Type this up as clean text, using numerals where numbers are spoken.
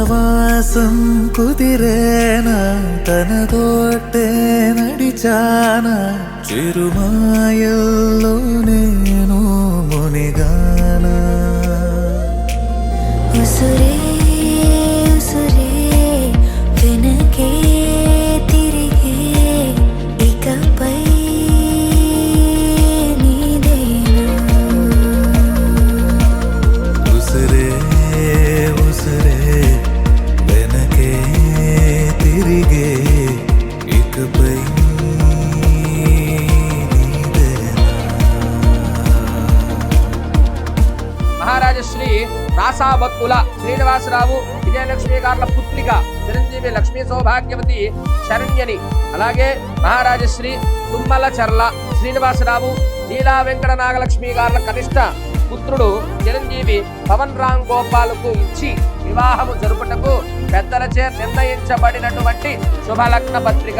సహవాసం కుదిరేనా తనతోటే నడిచానా చిరుమాయల్లో నేను మునిగానా ఉసురే ఉసురే వెనకే తిరిగే ఇకపై నీదేనా ఉసురే ఉసురే వెనకే తిరిగే ఇకపై మహారాజశ్రీ రాసాబత్తుల శ్రీనివాసరావు విజయలక్ష్మి గార్ల పుత్రిక చిరంజీవి లక్ష్మీ సౌభాగ్యవతి శరణ్యని, అలాగే మహారాజశ్రీ తుమ్మల చర్ల శ్రీనివాసరావు లీలా వెంకట నాగలక్ష్మి గార్ల కనిష్ట పుత్రుడు చిరంజీవి పవన్ రామ్ గోపాల్కు ఇచ్చి వివాహము జరుపుటకు పెద్దలచే నిర్ణయించబడినటువంటి శుభలగ్న పత్రిక